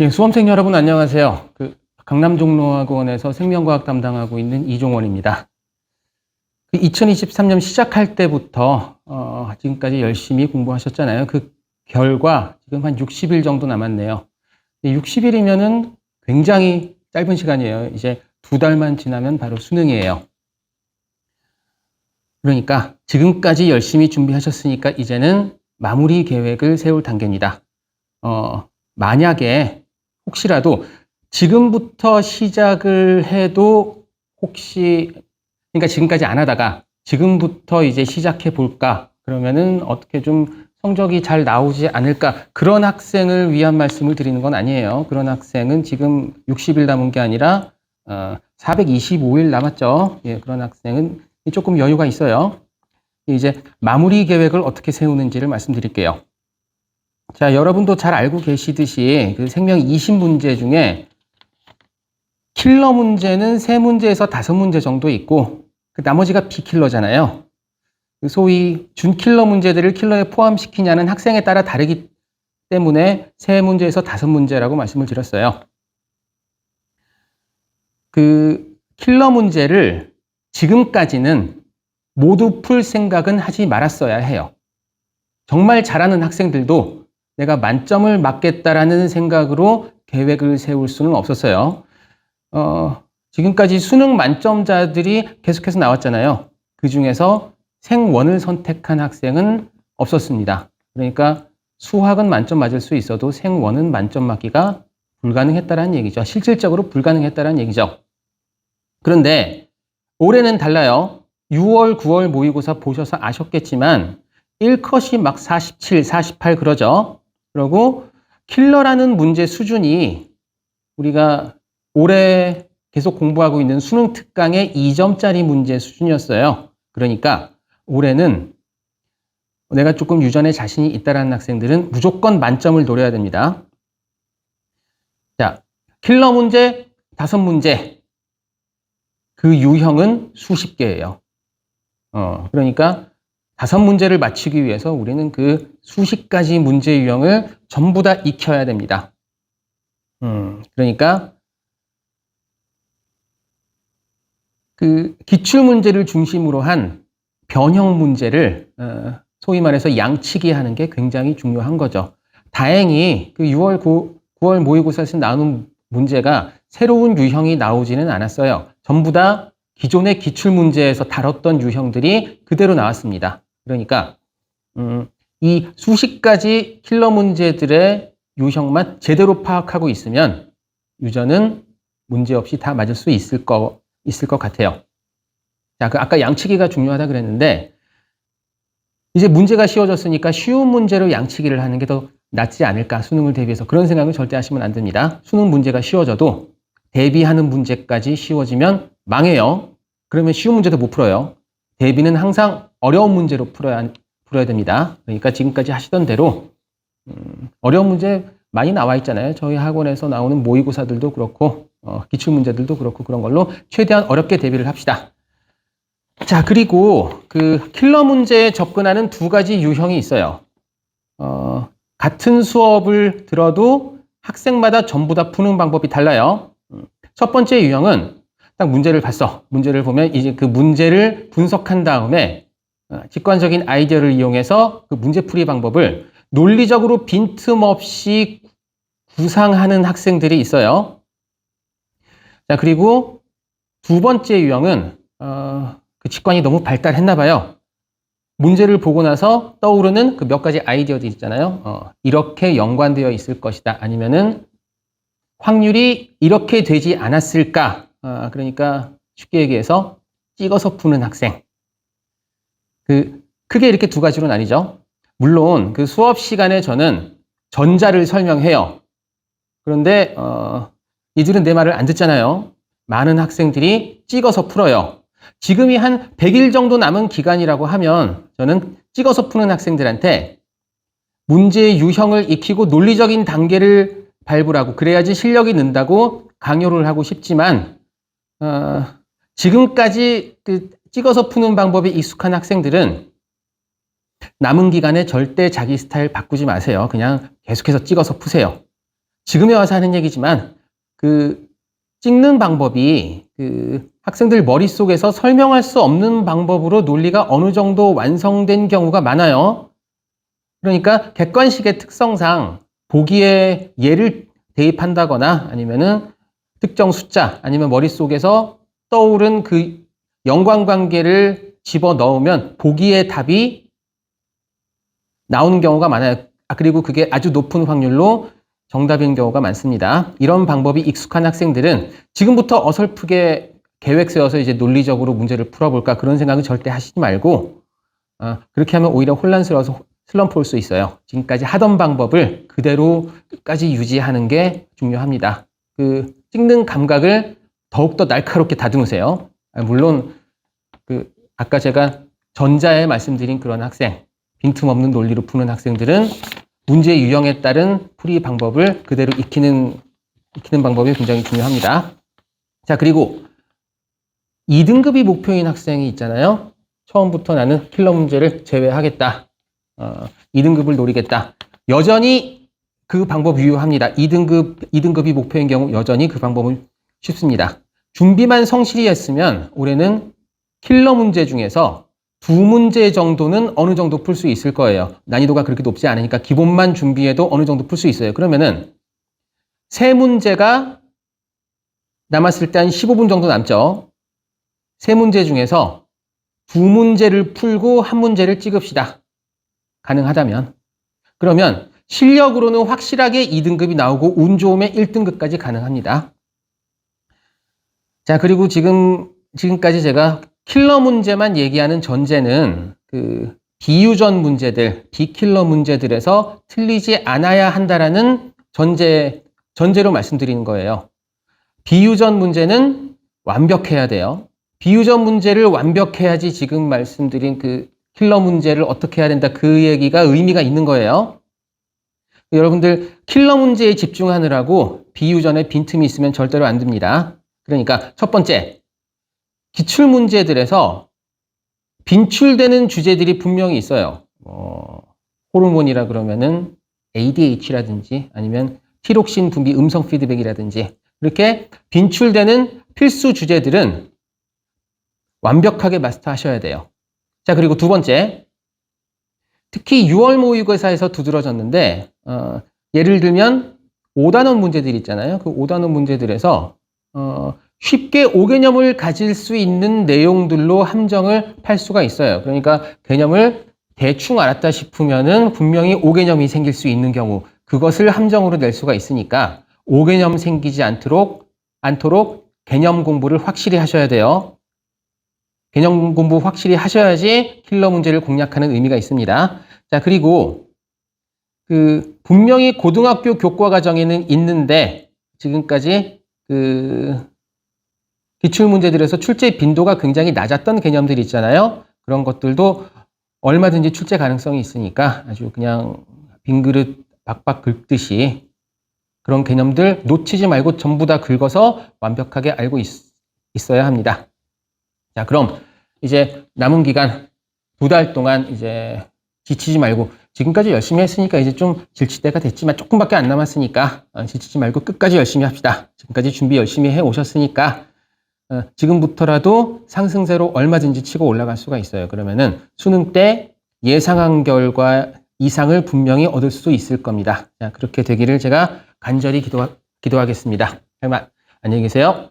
예, 수험생 여러분 안녕하세요. 강남종로학원에서 생명과학 담당하고 있는 이종원입니다. 2023년 시작할 때부터 지금까지 열심히 공부하셨잖아요. 그 결과 지금 한 60일 정도 남았네요. 60일이면은 굉장히 짧은 시간이에요. 이제 2달만 지나면 바로 수능이에요. 그러니까 지금까지 열심히 준비하셨으니까 이제는 마무리 계획을 세울 단계입니다. 만약에 혹시라도 지금부터 시작을 해도 그러니까 지금까지 안 하다가 지금부터 이제 시작해 볼까? 그러면은 어떻게 좀 성적이 잘 나오지 않을까? 그런 학생을 위한 말씀을 드리는 건 아니에요. 그런 학생은 지금 60일 남은 게 아니라 425일 남았죠. 예, 그런 학생은 조금 여유가 있어요. 이제 마무리 계획을 어떻게 세우는지를 말씀드릴게요. 자, 여러분도 잘 알고 계시듯이 그 생명 20문제 중에 킬러 문제는 3문제에서 5문제 정도 있고 그 나머지가 비킬러잖아요. 소위 준킬러 문제들을 킬러에 포함시키냐는 학생에 따라 다르기 때문에 3문제에서 5문제라고 말씀을 드렸어요. 그 킬러 문제를 지금까지는 모두 풀 생각은 하지 말았어야 해요. 정말 잘하는 학생들도 내가 만점을 맞겠다라는 생각으로 계획을 세울 수는 없었어요. 지금까지 수능 만점자들이 계속해서 나왔잖아요. 그 중에서 생원을 선택한 학생은 없었습니다. 그러니까 수학은 만점 맞을 수 있어도 생원은 만점 맞기가 불가능했다라는 얘기죠. 실질적으로 불가능했다라는 얘기죠. 그런데 올해는 달라요. 6월, 9월 모의고사 보셔서 아셨겠지만 1컷이 막 47, 48 그러죠. 그리고 킬러라는 문제 수준이 우리가 올해 계속 공부하고 있는 수능 특강의 2점짜리 문제 수준이었어요. 그러니까 올해는 내가 조금 유전에 자신이 있다라는 학생들은 무조건 만점을 노려야 됩니다. 자, 킬러 문제 5문제. 그 유형은 수십 개예요. 그러니까 5문제를 맞추기 위해서 우리는 그 수십 가지 문제 유형을 전부 다 익혀야 됩니다. 그러니까 그 기출문제를 중심으로 한 변형 문제를 소위 말해서 양치기 하는 게 굉장히 중요한 거죠. 다행히 그 6월, 9월 모의고사에서 나오는 문제가 새로운 유형이 나오지는 않았어요. 전부 다 기존의 기출문제에서 다뤘던 유형들이 그대로 나왔습니다. 그러니까 이 수십 가지 킬러 문제들의 유형만 제대로 파악하고 있으면 유전은 문제없이 다 맞을 수 있을 것 같아요. 자, 아까 양치기가 중요하다 그랬는데 이제 문제가 쉬워졌으니까 쉬운 문제로 양치기를 하는 게 더 낫지 않을까, 수능을 대비해서. 그런 생각을 절대 하시면 안 됩니다. 수능 문제가 쉬워져도 대비하는 문제까지 쉬워지면 망해요. 그러면 쉬운 문제도 못 풀어요. 대비는 항상 어려운 문제로 풀어야 됩니다. 그러니까 지금까지 하시던 대로 어려운 문제 많이 나와 있잖아요. 저희 학원에서 나오는 모의고사들도 그렇고 기출문제들도 그렇고 그런 걸로 최대한 어렵게 대비를 합시다. 자, 그리고 그 킬러 문제에 접근하는 2가지 유형이 있어요. 같은 수업을 들어도 학생마다 전부 다 푸는 방법이 달라요. 첫 번째 유형은 딱 문제를 봤어. 문제를 보면 이제 그 문제를 분석한 다음에 직관적인 아이디어를 이용해서 그 문제풀이 방법을 논리적으로 빈틈없이 구상하는 학생들이 있어요. 자, 그리고 2번째 유형은 그 직관이 너무 발달했나 봐요. 문제를 보고 나서 떠오르는 그 몇 가지 아이디어들 있잖아요. 이렇게 연관되어 있을 것이다. 아니면은 확률이 이렇게 되지 않았을까. 그러니까 쉽게 얘기해서 찍어서 푸는 학생. 크게 이렇게 2가지로 나뉘죠. 물론 그 수업 시간에 저는 전자를 설명해요. 그런데 이들은 내 말을 안 듣잖아요. 많은 학생들이 찍어서 풀어요. 지금이 한 100일 정도 남은 기간이라고 하면 저는 찍어서 푸는 학생들한테 문제의 유형을 익히고 논리적인 단계를 발굴하고 그래야지 실력이 는다고 강요를 하고 싶지만 지금까지 그 찍어서 푸는 방법에 익숙한 학생들은 남은 기간에 절대 자기 스타일 바꾸지 마세요. 그냥 계속해서 찍어서 푸세요. 지금에 와서 하는 얘기지만 그 찍는 방법이 그 학생들 머릿속에서 설명할 수 없는 방법으로 논리가 어느 정도 완성된 경우가 많아요. 그러니까 객관식의 특성상 보기에 예를 대입한다거나 아니면은 특정 숫자 아니면 머릿속에서 떠오른 그 연관관계를 집어넣으면 보기의 답이 나오는 경우가 많아요. 그리고 그게 아주 높은 확률로 정답인 경우가 많습니다. 이런 방법이 익숙한 학생들은 지금부터 어설프게 계획 세워서 이제 논리적으로 문제를 풀어볼까 그런 생각은 절대 하시지 말고 그렇게 하면 오히려 혼란스러워서 슬럼프 올 수 있어요. 지금까지 하던 방법을 그대로 끝까지 유지하는 게 중요합니다. 그 찍는 감각을 더욱더 날카롭게 다듬으세요. 물론 그 아까 제가 전자에 말씀드린 그런 학생, 빈틈없는 논리로 푸는 학생들은 문제 유형에 따른 풀이 방법을 그대로 익히는 방법이 굉장히 중요합니다. 자, 그리고 2등급이 목표인 학생이 있잖아요. 처음부터 나는 킬러 문제를 제외하겠다. 2등급을 노리겠다. 여전히 그 방법 유효합니다. 2등급이 목표인 경우 여전히 그 방법은 쉽습니다. 준비만 성실히 했으면 올해는 킬러 문제 중에서 2문제 정도는 어느 정도 풀 수 있을 거예요. 난이도가 그렇게 높지 않으니까 기본만 준비해도 어느 정도 풀 수 있어요. 그러면은 3문제가 남았을 때 한 15분 정도 남죠. 3문제 중에서 2문제를 풀고 1문제를 찍읍시다. 가능하다면. 그러면 실력으로는 확실하게 2등급이 나오고 운 좋으면 1등급까지 가능합니다. 자, 그리고 지금까지 제가 킬러 문제만 얘기하는 전제는 그 비유전 문제들, 비킬러 문제들에서 틀리지 않아야 한다라는 전제로 말씀드리는 거예요. 비유전 문제는 완벽해야 돼요. 비유전 문제를 완벽해야지 지금 말씀드린 그 킬러 문제를 어떻게 해야 된다 그 얘기가 의미가 있는 거예요. 여러분들 킬러 문제에 집중하느라고 비유전에 빈틈이 있으면 절대로 안 됩니다. 그러니까 첫 번째, 기출 문제들에서 빈출되는 주제들이 분명히 있어요. 호르몬이라 그러면은 ADH라든지 아니면 티록신 분비 음성 피드백이라든지 이렇게 빈출되는 필수 주제들은 완벽하게 마스터하셔야 돼요. 자, 그리고 두 번째, 특히 6월 모의고사에서 두드러졌는데 예를 들면 5단원 문제들 있잖아요. 그 5단원 문제들에서 쉽게 5개념을 가질 수 있는 내용들로 함정을 팔 수가 있어요. 그러니까 개념을 대충 알았다 싶으면은 분명히 5개념이 생길 수 있는 경우 그것을 함정으로 낼 수가 있으니까 5개념 생기지 않도록 개념 공부를 확실히 하셔야 돼요. 개념 공부 확실히 하셔야지 킬러 문제를 공략하는 의미가 있습니다. 자, 그리고 그 분명히 고등학교 교과 과정에는 있는데 지금까지 그 기출 문제들에서 출제 빈도가 굉장히 낮았던 개념들이 있잖아요. 그런 것들도 얼마든지 출제 가능성이 있으니까 아주 그냥 빈 그릇 박박 긁듯이 그런 개념들 놓치지 말고 전부 다 긁어서 완벽하게 알고 있어야 합니다. 자, 그럼 이제 남은 기간 2달 동안 이제 지치지 말고 지금까지 열심히 했으니까 이제 좀 지칠 때가 됐지만 조금밖에 안 남았으니까 지치지 말고 끝까지 열심히 합시다. 지금까지 준비 열심히 해 오셨으니까 지금부터라도 상승세로 얼마든지 치고 올라갈 수가 있어요. 그러면은 수능 때 예상한 결과 이상을 분명히 얻을 수 있을 겁니다. 자, 그렇게 되기를 제가 간절히 기도하겠습니다. 안녕히 계세요.